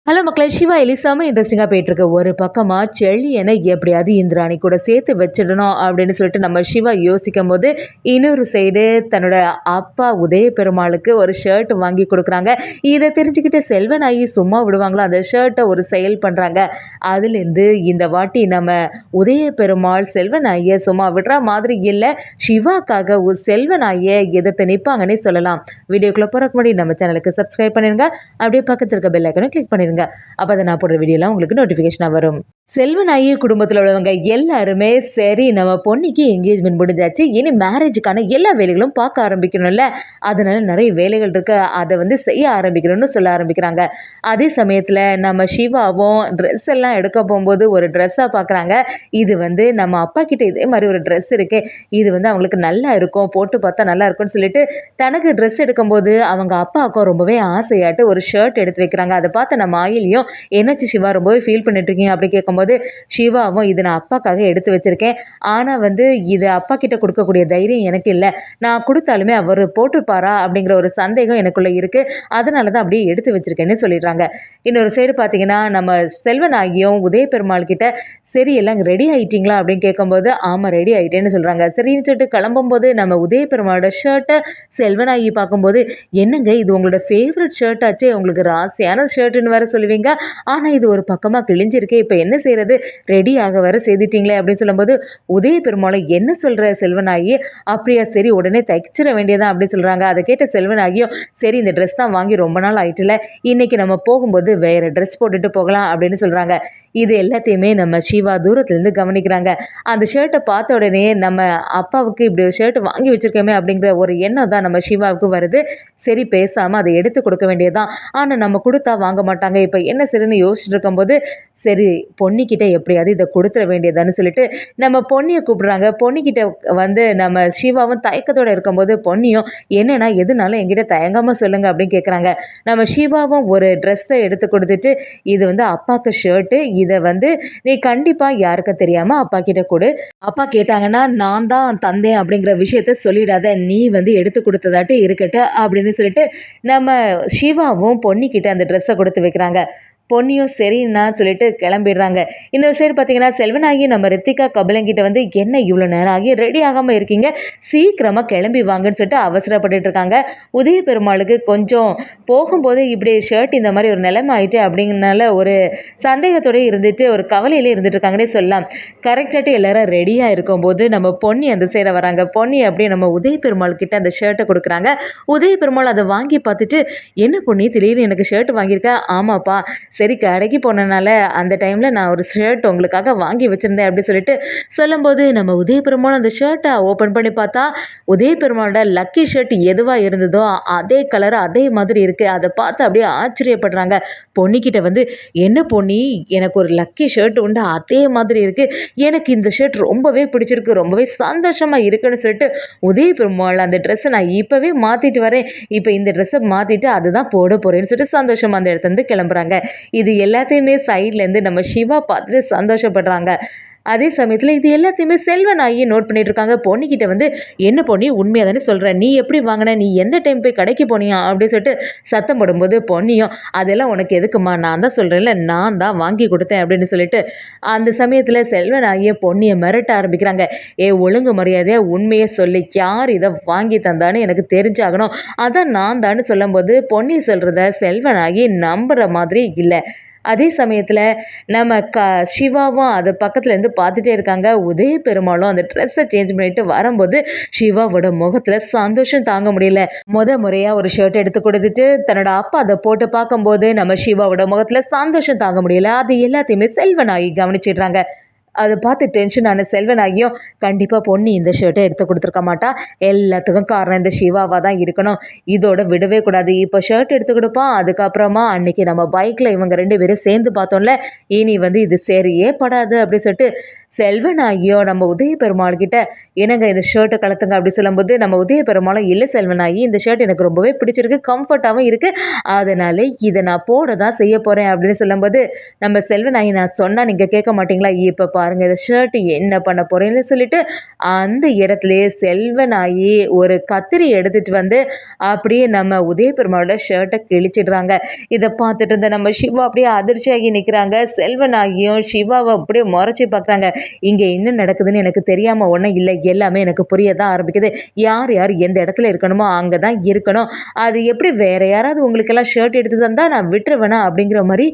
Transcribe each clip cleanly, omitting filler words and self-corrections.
Hello மக்களே! சிவா எலிசாம இன்ட்ரெஸ்டிங்கா போயிட்டுருக்கு. ஒரு பக்கமா செழியன எப்படியாவது இந்திராணி கூட சேர்த்து வச்சிடணும் அப்படின்னு சொல்லிட்டு நம்ம சிவா யோசிக்கும்போது, இன்னொரு சைடு தன்னோட அப்பா உதய பெருமாளுக்கு ஒரு ஷர்ட் வாங்கி குடுக்குறாங்க. இத தெரிஞ்சுக்கிட்டு செல்வநாயகி சும்மா விடுவாங்களா? அந்த ஷர்ட்ட ஒரு செயல் பண்றாங்க. அதுலேருந்து இந்த வாட்டி நம்ம உதய பெருமாள் செல்வநாயகிய சும்மா விடுற மாதிரி இல்ல. சிவாக்காக ஒரு செல்வநாயகிய எதிர்த்து நிப்பாங்கன்னே சொல்லலாம். வீடியோக்குள்ள போறதுக்கு முன்னாடி நம்ம சேனலுக்கு சப்ஸ்கிரைப் பண்ணிருங்க. அப்படியே பக்கத்துல இருக்க பெல் ஐகானை கிளிக் பண்ணிருங்க. அப்பதான் நான் போடுற வீடியோலாம் உங்களுக்கு நோட்டிபிகேஷனா வரும். செல்வநாயகி குடும்பத்தில் உள்ளவங்க எல்லாருமே சரி நம்ம பொண்ணுக்கு என்கேஜ்மெண்ட் முடிஞ்சாச்சு, இனி மேரேஜுக்கான எல்லா வேலைகளும் பார்க்க ஆரம்பிக்கணும்ல, அதனால நிறைய வேலைகள் இருக்கு, அதை செய்ய ஆரம்பிக்கணும்னு சொல்ல ஆரம்பிக்கிறாங்க. அதே சமயத்தில் நம்ம சிவாவும் ட்ரெஸ் எல்லாம் எடுக்க போகும்போது ஒரு ட்ரெஸ்ஸாக பார்க்குறாங்க. இது நம்ம அப்பா கிட்ட இதே மாதிரி ஒரு ட்ரெஸ் இருக்கு, இது அவங்களுக்கு நல்லா இருக்கும், போட்டு பார்த்தா நல்லா இருக்கும்னு சொல்லிட்டு தனக்கு ட்ரெஸ் எடுக்கும்போது அவங்க அப்பாவுக்கும் ரொம்பவே ஆசையாட்டு ஒரு ஷர்ட் எடுத்து வைக்கிறாங்க. அதை பார்த்து நம்ம ஆயிலையும் என்னாச்சு சிவா ரொம்பவே ஃபீல் பண்ணிட்டு இருக்கீங்க அப்படி கேட்கும்போது சிவாவும் இது நான் அப்பாக்காக எடுத்து வச்சிருக்கேன், ஆனால் இது அப்பா கிட்ட கொடுக்கக்கூடிய தைரியம் எனக்கு இல்லை, நான் கொடுத்தாலுமே அவர் போட்டிருப்பாரா அப்படிங்கிற ஒரு சந்தேகம் எனக்குள்ள இருக்கு, அதனால தான் அப்படியே எடுத்து வச்சிருக்கேன்னு சொல்லிடுறாங்க. இன்னொரு சைடு பார்த்தீங்கன்னா நம்ம செல்வநாயகியும் உதய பெருமாள் கிட்ட சரி எல்லாம் ரெடி ஆயிட்டீங்களா அப்படின்னு கேட்கும்போது ஆமாம் ரெடி ஆயிட்டேன்னு சொல்றாங்க. சரின்னு சொல்லிட்டு கிளம்பும்போது நம்ம உதய பெருமாளோட ஷர்ட்டை செல்வநாயகி பார்க்கும்போது என்னங்க இது உங்களோட ஃபேவரட் ஷர்ட் ஆச்சு, உங்களுக்கு ராசியான ஷர்ட்டுன்னு வேற சொல்லுவீங்க, ஆனால் இது ஒரு பக்கமாக கிழிஞ்சிருக்கே, இப்போ என்ன செய்யறது, ரெடியாக வர செய்துட்டீங்களே அப்படின்னு சொல்லும்போது உதய பெருமாளை என்ன சொல்கிற செல்வனாகி, அப்படியா சரி உடனே தைச்சிட வேண்டியதான் அப்படின்னு சொல்கிறாங்க. அதை கேட்ட செல்வனாகியும் சரி இந்த ட்ரெஸ் தான் வாங்கி ரொம்ப நாள் ஆயிட்டுல, இன்னைக்கு நம்ம போகும்போது வேறு ட்ரெஸ் போட்டுட்டு போகலாம் அப்படின்னு சொல்கிறாங்க. இது எல்லாத்தையுமே நம்ம சிவா தூரத்துலேருந்து கவனிக்கிறாங்க. அந்த ஷர்ட்டை பார்த்த உடனே நம்ம அப்பாவுக்கு இப்படி ஒரு ஷர்ட் வாங்கி வச்சிருக்கோமே அப்படிங்கிற ஒரு எண்ணம் தான் நம்ம சிவாவுக்கு வருது. சரி பேசாமல் அதை எடுத்து கொடுக்க வேண்டியதுதான், ஆனால் நம்ம கொடுத்தா வாங்க மாட்டாங்க, இப்போ என்ன சரின்னு யோசிச்சுட்டு இருக்கும்போது சரி பொன்னிக்கிட்ட எப்படியாவது இதை கொடுத்துட வேண்டியதான்னு சொல்லிட்டு நம்ம பொன்னியை கூப்பிடுறாங்க. பொன்னிக்கிட்ட நம்ம சிவாவும் தயக்கத்தோடு இருக்கும்போது பொன்னியும் என்னன்னா எதுனாலும் என்கிட்ட தயங்காமல் சொல்லுங்க அப்படின்னு கேட்குறாங்க. நம்ம சிவாவும் ஒரு ட்ரெஸ்ஸை எடுத்து கொடுத்துட்டு இது அப்பாவுக்கு ஷர்ட்டு, இதை நீ கண்டிப்பாக யாருக்கும் தெரியாமல் அப்பா கிட்ட கொடு, அப்பா கேட்டாங்கன்னா நான் தான் தந்தேன் அப்படிங்கிற விஷயத்த சொல்லிடாத, நீ எடுத்து கொடுத்ததாட்டு இருக்கட்டும் அப்படின்னு சொல்லிட்டு நம்ம சிவாவும் பொன்னிக்கிட்ட அந்த ட்ரெஸ்ஸை கொடுத்து வைக்கிறாங்க. பொன்னியும் சரின்னா சொல்லிட்டு கிளம்பிடுறாங்க. இன்னொரு சைடு பார்த்தீங்கன்னா செல்வனாகி நம்ம ரித்திகா கபிலங்கிட்ட என்ன இவ்வளோ நேரம் ஆகி ரெடி ஆகாமல் இருக்கீங்க, சீக்கிரமாக கிளம்பி வாங்கன்னு சொல்லிட்டு அவசரப்பட்டுட்டு இருக்காங்க. உதய பெருமாளுக்கு கொஞ்சம் போகும்போது இப்படி ஷர்ட் இந்த மாதிரி ஒரு நிலைமை ஆயிட்டு அப்படிங்கிறனால ஒரு சந்தேகத்தோடு இருந்துட்டு ஒரு கவலையிலே இருந்துட்டு இருக்காங்கன்னே சொல்லலாம். கரெக்டாட்டு எல்லாரும் ரெடியாக இருக்கும்போது நம்ம பொன்னி அந்த சைடை வராங்க. பொன்னி அப்படியே நம்ம உதய பெருமாள் கிட்ட அந்த ஷர்ட்டை கொடுக்குறாங்க. உதய பெருமாள் அதை வாங்கி பார்த்துட்டு என்ன பொன்னி திடீர்னு எனக்கு ஷர்ட் வாங்கியிருக்கேன், ஆமாப்பா சரி கடைக்கு போனனால அந்த டைமில் நான் ஒரு ஷர்ட் உங்களுக்காக வாங்கி வச்சுருந்தேன் அப்படி சொல்லிட்டு சொல்லும்போது நம்ம உதய பெருமாள் அந்த ஷர்ட்டை ஓப்பன் பண்ணி பார்த்தா உதய பெருமாளோட லக்கி ஷர்ட் எதுவாக இருந்ததோ அதே கலர் அதே மாதிரி இருக்குது. அதை பார்த்து அப்படியே ஆச்சரியப்படுறாங்க. பொன்னிக்கிட்ட என்ன பொன்னி எனக்கு ஒரு லக்கி ஷர்ட் உண்டு அதே மாதிரி இருக்குது, எனக்கு இந்த ஷர்ட் ரொம்பவே பிடிச்சிருக்கு, ரொம்பவே சந்தோஷமாக இருக்குன்னு சொல்லிட்டு உதய பெருமாள் அந்த ட்ரெஸ்ஸை நான் இப்போவே மாற்றிட்டு வரேன், இப்போ இந்த ட்ரெஸ்ஸை மாற்றிட்டு அதுதான் போட போகிறேன்னு சொல்லிட்டு சந்தோஷமாக அந்த இடத்துலேருந்து கிளம்புறாங்க. இது எல்லாத்தையுமே சைட்லேருந்து நம்ம சிவா பார்த்துட்டு சந்தோஷப்படுறாங்க. அதே சமயத்தில் இது எல்லாத்தையுமே செல்வனாகி நோட் பண்ணிட்டு இருக்காங்க. பொன்னிக்கிட்ட என்ன பொன்னி உண்மையாக தானே சொல்கிற, நீ எப்படி வாங்கின, நீ எந்த டைம் போய் கடைக்கு போனியா அப்படின்னு சொல்லிட்டு சத்தம் போடும்போது பொன்னியும் அதெல்லாம் உனக்கு எதுக்குமா, நான் தான் சொல்கிறேன்ல நான் தான் வாங்கி கொடுத்தேன் அப்படின்னு சொல்லிட்டு அந்த சமயத்தில் செல்வனாகிய பொன்னியை மிரட்ட ஆரம்பிக்கிறாங்க. ஒழுங்கு மரியாதையாக உண்மையை சொல்லி யார் இதை வாங்கி தந்தான்னு எனக்கு தெரிஞ்சாகணும், அதான் நான் தான்னு சொல்லும்போது பொன்னி சொல்கிறத செல்வனாகி நம்புகிற மாதிரி இல்லை. அதே சமயத்தில் நம்ம சிவாவும் அது பக்கத்துலேருந்து பார்த்துட்டே இருக்காங்க. உதய பெருமாளும் அந்த ட்ரெஸ்ஸை சேஞ்ச் பண்ணிட்டு வரும்போது சிவாவோட முகத்தில் சந்தோஷம் தாங்க முடியல. முறையாக ஒரு ஷர்ட் எடுத்து கொடுத்துட்டு தன்னோட அப்பா அதை போட்டு பார்க்கும்போது நம்ம சிவாவோட முகத்தில் சந்தோஷம் தாங்க முடியல. அது எல்லாத்தையுமே செல்வனாகி கவனிச்சிடுறாங்க. அதை பார்த்து டென்ஷன் ஆன செல்வனாகியும் கண்டிப்பாக பொன்னி இந்த ஷர்ட்டை எடுத்து கொடுத்துருக்க மாட்டா, எல்லாத்துக்கும் காரணம் இந்த சிவாவாக தான் இருக்கணும், இதோட விடவே கூடாது, இப்போ ஷர்ட் எடுத்து கொடுப்பான், அதுக்கப்புறமா அன்னைக்கு நம்ம பைக்கில் இவங்க 2 பேரும் சேர்ந்து பார்த்தோம்ல, இனி இது சரியே படாது அப்படின்னு சொல்லிட்டு செல்வனாகியோ நம்ம உதய பெருமாள் கிட்ட என்னங்க இந்த ஷர்ட்டை கலத்துங்க அப்படி சொல்லும்போது நம்ம உதய பெருமாளும் இல்லை செல்வனாகி இந்த ஷர்ட் எனக்கு ரொம்பவே பிடிச்சிருக்கு, கம்ஃபர்ட்டாகவும் இருக்குது, அதனால இதை நான் போட தான் செய்ய போகிறேன் அப்படின்னு சொல்லும்போது நம்ம செல்வனாகி நான் சொன்னால் நீங்கள் கேட்க மாட்டீங்களா, இப்போ பாருங்கள் இந்த ஷர்ட் என்ன பண்ண போகிறேன்னு சொல்லிட்டு அந்த இடத்துலையே செல்வனாகி ஒரு கத்திரி எடுத்துகிட்டு வந்து அப்படியே நம்ம உதய பெருமாளோட ஷர்ட்டை கிழிச்சிடுறாங்க. இதை பார்த்துட்டு இருந்த நம்ம சிவா அப்படியே அதிர்ச்சியாகி நிற்கிறாங்க. செல்வனாகியும் சிவாவை அப்படியே முறைச்சி பார்க்குறாங்க. இங்கே என்ன நடக்குதுன்னு எனக்கு தெரியாமல் ஒன்றும் இல்லை, எல்லாமே எனக்கு புரிய தான் ஆரம்பிக்குது. யார் யார் எந்த இடத்துல இருக்கணுமோ அங்கே தான் இருக்கணும், அது எப்படி வேற யாராவது உங்களுக்கெல்லாம் ஷர்ட் எடுத்து தந்தால் நான் விட்டுருவேனா அப்படிங்கிற மாதிரி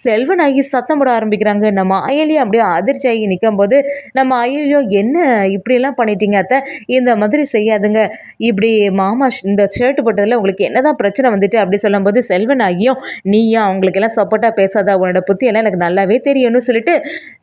செல்வனாகி சத்தம் போட ஆரம்பிக்கிறாங்க. நம்ம அயலியும் அப்படியே அதிர்ச்சியாகி நிற்கும் போது நம்ம அயலியும் என்ன இப்படியெல்லாம் பண்ணிட்டீங்க அத்தை, இந்த மாதிரி செய்யாதுங்க, இப்படி மாமா இந்த ஷர்ட் போட்டதில் உங்களுக்கு என்னதான் பிரச்சனை வந்துட்டு அப்படி சொல்லும்போது செல்வனாகியும் நீயா அவங்களுக்கெல்லாம் சப்போர்ட்டாக பேசாத, உன்னோட புத்தியெல்லாம் எனக்கு நல்லாவே தெரியும்னு சொல்லிட்டு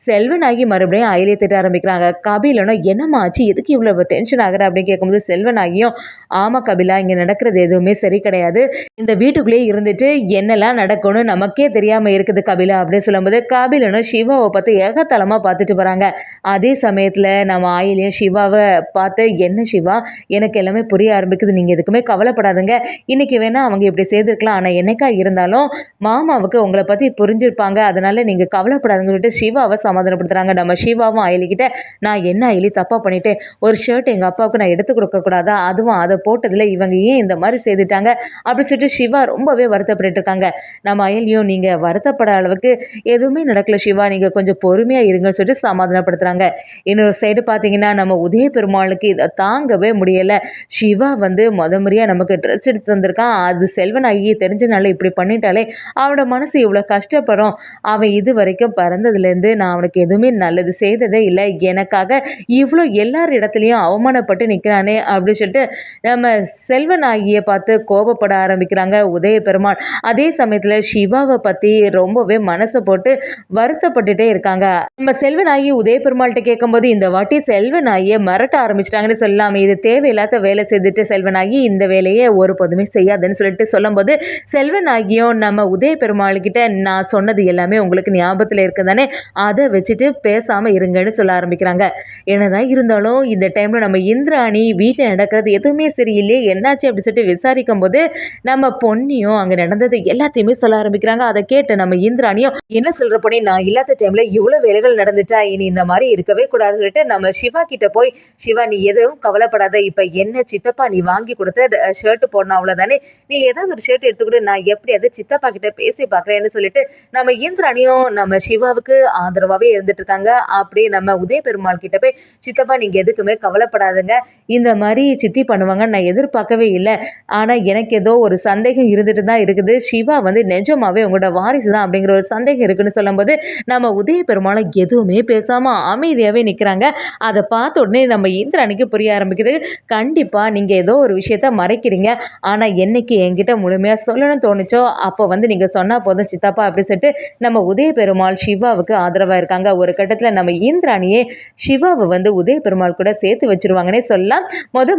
செல்வனாகி மறுபடியும் அயலியை திட்ட ஆரம்பிக்கிறாங்க. கபிலனும் என்னம்மா ஆச்சு, எதுக்கு இவ்வளோ டென்ஷன் ஆகுற அப்படின்னு கேட்கும்போது செல்வனாகியும் ஆமாம் கபிலா, இங்கே நடக்கிறது எதுவுமே சரி கிடையாது, இந்த வீட்டுக்குள்ளேயே இருந்துட்டு என்னெல்லாம் நடக்கும்னு நமக்கே தெரியாமல் இருக்குது கபிலா அப்படின்னு சொல்லும்போது கபிலனும் சிவாவை பார்த்து ஏகத்தளமாக பார்த்துட்டு போகிறாங்க. அதே சமயத்தில் நம்ம ஆயிலையும் சிவாவை பார்த்து என்ன சிவா எனக்கு எல்லாமே புரிய ஆரம்பிக்குது, நீங்கள் எதுக்குமே கவலைப்படாதுங்க, இன்றைக்கி வேணால் அவங்க இப்படி செய்திருக்கலாம், ஆனால் என்னக்கா இருந்தாலும் மாமாவுக்கு உங்களை பற்றி புரிஞ்சிருப்பாங்க, அதனால் நீங்கள் கவலைப்படாதுன்னு சொல்லிட்டு சிவாவை சமாதானப்படுத்துகிறாங்க. நம்ம சிவாவும் அயலிக்கிட்ட நான் என்ன அயலி தப்பாக பண்ணிவிட்டேன், ஒரு ஷர்ட் எங்கள் அப்பாவுக்கு நான் எடுத்து கொடுக்கக்கூடாதா, அதுவும் அதை போட்டதில் இவங்க ஏன் இந்த மாதிரி செய்துட்டாங்க அப்படின்னு சொல்லிட்டு சிவா ரொம்பவே வருத்தப்பட்டு இருக்காங்க. நம்ம அயலியும் நீங்கள் வருத்தப்பட அளவுக்கு எதுவுமே நடக்கல சிவா, நீங்கள் கொஞ்சம் பொறுமையாக இருங்கன்னு சொல்லிட்டு சமாதானப்படுத்துகிறாங்க. இன்னொரு சைடு பார்த்தீங்கன்னா நம்ம உதய பெருமாளுக்கு இதை தாங்கவே முடியலை. சிவா வந்து முறையாக நமக்கு ட்ரெஸ் எடுத்து தந்திருக்கான், அது செல்வனாகி தெரிஞ்சனால இப்படி பண்ணிட்டாலே அவனோட மனசு இவ்வளோ கஷ்டப்படும், அவன் இது வரைக்கும் பிறந்ததுலேருந்து நான் அவனுக்கு எதுவுமே நல்லது செய்ததே இல்லை, எனக்காக இவ்வளோ எல்லார் இடத்துலையும் அவமானப்பட்டு நிற்கிறானே அப்படின்னு சொல்லிட்டு நம்ம செல்வனாகியை பார்த்து கோபப்பட ஆரம்பிக்கிறாங்க உதய பெருமாள். அதே சமயத்தில் சிவாவை பற்றி ரொம்பவே மனசை போட்டு வருத்தப்பட்டுட்டே இருக்காங்க. நம்ம செல்வனாகி உதய பெருமாள்கிட்ட கேட்கும்போது இந்த வாட்டி செல்வனாகியை மிரட்ட ஆரம்பிச்சிட்டாங்கன்னு சொல்லலாம், இது தேவையில்லாத வேலை செய்துட்டு செல்வனாகி இந்த வேலையை ஒரு பொதுமே செய்யாதுன்னு சொல்லிட்டு சொல்லும்போது செல்வனாகியும் நம்ம உதய பெருமாள்கிட்ட நான் சொன்னது எல்லாமே உங்களுக்கு ஞாபகத்தில் இருக்கு தானே, அதை வச்சுட்டு பேசாமல் இருங்கன்னு சொல்ல ஆரம்பிக்கிறாங்க. என்னதான் இருந்தாலும் இந்த டைமில் நம்ம இந்திராணி வீட்டில் நடக்கிறது எதுவுமே சரியில்லையே, என்னாச்சு அப்படின்னு சொல்லிட்டு விசாரிக்கும் போது நம்ம பொன்னியும் அங்கே நடந்தது எல்லாத்தையுமே சொல்ல ஆரம்பிக்கிறாங்க. அதை கேட்டு நம்ம இந்திராணியும் என்ன சொல்கிற பொண்ணி, நான் இல்லாத டைமில் இவ்வளோ வேலைகள் நடந்துட்டா இனி இந்த மாதிரி இருக்கவே கூடாதுன்னு சொல்லிட்டு நம்ம சிவா கிட்ட போய் சிவா நீ எதுவும் கவலைப்படாத, இப்போ என்ன சித்தப்பா நீ வாங்கி கொடுத்த ஷர்ட் போடணும் அவ்வளோதானே, நீ ஏதாவது ஒரு ஷர்ட் எடுத்துக்கிட்டு நான் எப்படியாவது சித்தப்பா கிட்ட பேசி பார்க்குறேன்னு சொல்லிட்டு நம்ம இந்திராணியும் நம்ம சிவாவுக்கு ஆதரவாகவே இருந்துட்டு இருக்காங்க. அப்படி நம்ம உதய பெருமாள் கிட்ட போய் சித்தப்பா நீங்கள் எதுக்குமே கவலைப்படாதுங்க, இந்த மாதிரி சித்தி பண்ணுவாங்க நான் எதிர்பார்க்கவே இல்லை, ஆனால் எனக்கு ஏதோ ஒரு சந்தேகம் இருந்துட்டு தான் இருக்குது, சிவா வந்து நிஜமாவே உங்களோட வாரிசு தான் அப்படிங்கிற ஒரு சந்தேகம் இருக்குன்னு சொல்லும்போது நம்ம உதய பெருமாளும் எதுவுமே பேசாமல் அமைதியாகவே நிற்கிறாங்க. அதை பார்த்த உடனே நம்ம இந்திராணிக்கு புரிய ஆரம்பிக்குது, கண்டிப்பாக நீங்கள் ஏதோ ஒரு விஷயத்த மறைக்கிறீங்க, ஆனால் என்னைக்கு என்கிட்ட முழுமையாக சொல்லணும்னு தோணுச்சோ அப்போ வந்து நீங்கள் சொன்னால் போதும் சித்தப்பா அப்படி சொல்லிட்டு நம்ம உதய பெருமாள் சிவாவுக்கு ஆதரவாக இருக்காங்க. ஒரு கட்டத்தில் நம்ம இந்திராணியே சிவாவை வந்து உதய பெருமாள் கூட சேர்த்து வச்சிருவாங்கன்னே சொல்லலாம்.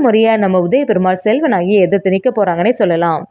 முறையாக நம்ம உதய பெருமாள் செல்வனாகி எதிர்த்து நிற்க போகிறாங்கன்னே சொல்லலாம்.